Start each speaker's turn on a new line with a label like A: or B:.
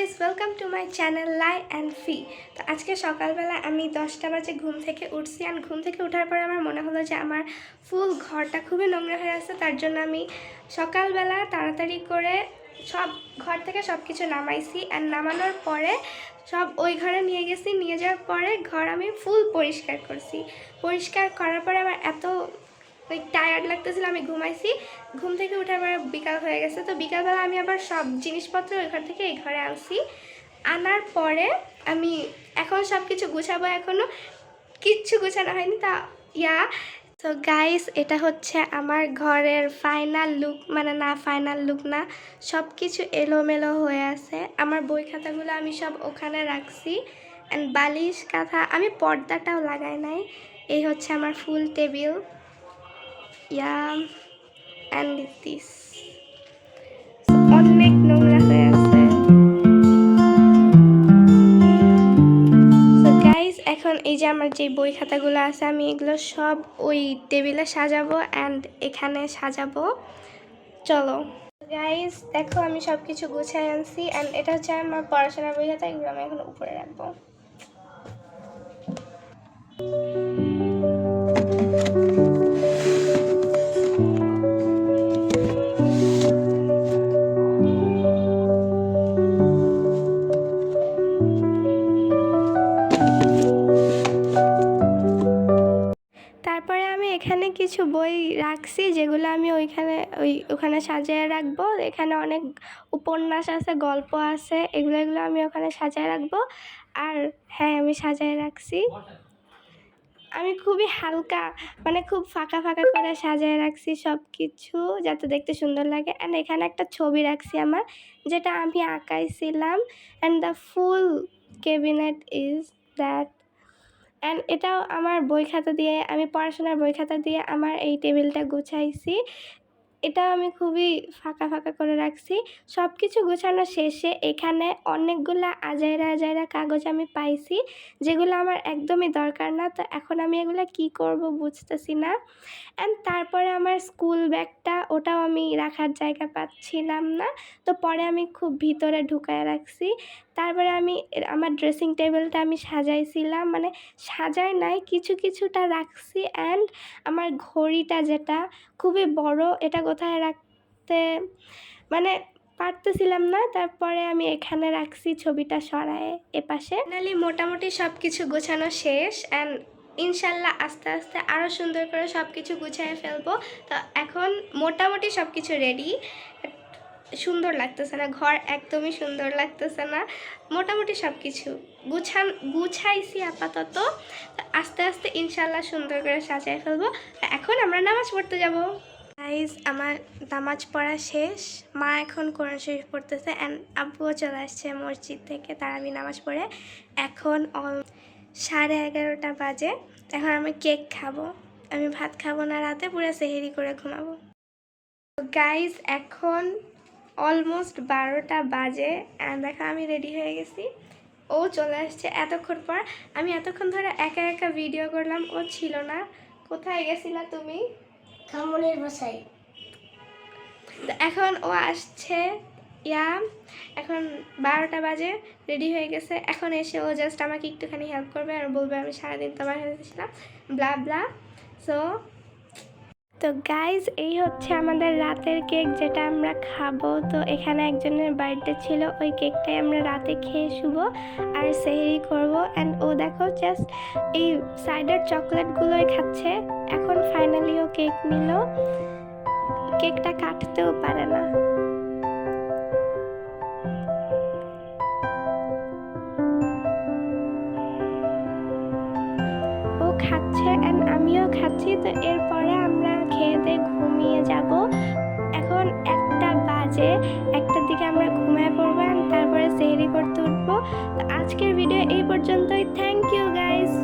A: Guys welcome to my channel লাই and ফি। তো আজকে সকালবেলা আমি 10টা বাজে ঘুম থেকে উঠছি, অ্যান্ড ঘুম থেকে ওঠার পরে আমার মনে হলো যে আমার ফুল ঘরটা খুবই নোংরা হয়ে আছে। তার জন্য আমি সকালবেলা তাড়াতাড়ি করে সব ঘর থেকে সব কিছু নামাইছি, অ্যান্ড নামানোর পরে সব ওই ঘরে নিয়ে গেছি। নিয়ে যাওয়ার পরে ঘর আমি ফুল পরিষ্কার করছি। পরিষ্কার করার পরে আমার এত টায়ার্ড লাগতেছিল, আমি ঘুমাইছি। ঘুম থেকে উঠার পরে বিকাল হয়ে গেছে। তো বিকালবেলা আমি আবার সব জিনিসপত্র ওই ঘর থেকে এই ঘরে আনছি। আনার পরে আমি এখন সব কিছু গুছাবো, এখনও কিচ্ছু গুছানো হয়নি। তা তো গাইস, এটা হচ্ছে আমার ঘরের ফাইনাল লুক, মানে না ফাইনাল লুক না, সব কিছু এলোমেলো হয়ে আছে। আমার বই খাতাগুলো আমি সব ওখানে রাখছি, অ্যান্ড বালিশ কাঁথা আমি পর্দাটাও লাগাই নাই। এই হচ্ছে আমার ফুল টেবিল, and this অনেক নোংরা হয়ে আছে। সো গাইস, এখন এই যে আমার যে বই খাতাগুলো আছে আমি এগুলো সব ওই টেবিলে সাজাবো, অ্যান্ড এখানে সাজাবো। চলো গাইস, দেখো আমি সব কিছু গুছাই আনছি, অ্যান্ড এটা হচ্ছে আমার পড়াশোনার বই খাতা। এগুলো আমি এখন উপরে রাখবো। তারপরে আমি এখানে কিছু বই রাখছি যেগুলো আমি ওখানে সাজিয়ে রাখবো। এখানে অনেক উপন্যাস আছে, গল্প আছে, এগুলো আমি ওখানে সাজিয়ে রাখবো। আর হ্যাঁ, আমি সাজিয়ে রাখছি। আমি খুবই হালকা, মানে খুব ফাঁকা ফাঁকা করে সাজিয়ে রাখছি সব কিছু, যাতে দেখতে সুন্দর লাগে। অ্যান্ড এখানে একটা ছবি রাখছি আমার, যেটা আমি আঁকাইছিলাম। And the full cabinet is that. And এটাও আমার বই খাতা দিয়ে, আমি পড়াশোনার বই খাতা দিয়ে আমার এই টেবিলটা গুছাইছি। এটাও আমি খুবই ফাঁকা ফাঁকা করে রাখছি। সব কিছু গোছানো শেষে এখানে অনেকগুলো আজাইরা কাগজ আমি পাইছি, যেগুলো আমার একদমই দরকার না। তো এখন আমি এগুলো কি করব বুঝতেছি না। অ্যান্ড তারপরে আমার স্কুল ব্যাগটা, ওটাও আমি রাখার জায়গা পাচ্ছিলাম না। তো পরে আমি খুব ভিতরে ঢুকায় রাখছি। তারপরে আমি আমার ড্রেসিং টেবিলটা আমি সাজাইছিলাম, মানে সাজাই নাই, কিছুটা রাখছি। অ্যান্ড আমার ঘড়িটা, যেটা খুবই বড়, এটা কোথায় রাখতে মানে পারতেছিলাম না। তারপরে আমি এখানে রাখছি, ছবিটা সরায়ে এপাশে। ফাইনালি মোটামুটি সব কিছু গোছানো শেষ, অ্যান্ড ইনশাল্লাহ আস্তে আস্তে আরও সুন্দর করে সব কিছু গুছিয়ে ফেলবো। তো এখন মোটামুটি সব কিছু রেডি। সুন্দর লাগতেছে না, ঘর একদমই সুন্দর লাগতেছে না। মোটামুটি সব কিছু গুছাইছি আপাতত। আস্তে আস্তে ইনশাল্লাহ সুন্দর করে সাজিয়ে ফেলবো। এখন আমরা নামাজ পড়তে যাব। গাইজ, আমার নামাজ পড়া শেষ। মা এখন কোরআন শরীফ পড়তেছে, অ্যান্ড আব্বুও চলে আসছে মসজিদ থেকে। আমি নামাজ পড়ে এখন 11:30 বাজে। এখন আমি কেক খাবো। আমি ভাত খাবো না রাতে, পুরো সেহেরি করে ঘুমাবো। গাইজ, এখন অলমোস্ট 12টা বাজে, অ্যান্ড দেখো আমি রেডি হয়ে গেছি। ও চলে আসছে এতক্ষণ পর। আমি এতক্ষণ ধরে একা একা ভিডিও করলাম, ও ছিল না। কোথায় গেছিলা তুমি?
B: খামনের বাসায়।
A: এখন ও আসছে। এখন 12টা বাজে, রেডি হয়ে গেছে। এখন এসে ও জাস্ট আমাকে একটুখানি হেল্প করবে আর বলবে আমি সারাদিন তোমার সাথে ছিলাম, ব্লা ব্লা। তো গাইজ, এই হচ্ছে আমাদের রাতের কেক, যেটা আমরা খাবো। তো এখানে একজনের বার্থডে ছিল, ওই কেকটাই আমরা রাতে খেয়ে শুবো আর সেহরি করবো। অ্যান্ড ও দেখো জাস্ট এই সাইডার চকলেটগুলোই খাচ্ছে। এখন ফাইনালি ও কেক নিল, কেকটা কাটতেও পারে না। ও খাচ্ছে, অ্যান্ড আমিও খাচ্ছি। তো এরপরে আমরা খেয়ে দিয়ে ঘুমিয়ে যাব। এখন 1টা বাজে, 1টার দিকে আমরা ঘুমিয়ে পড়বো, অ্যান্ড তারপরে সেহরি করতে উঠবো। তো আজকের ভিডিও এই পর্যন্তই। Thank you guys.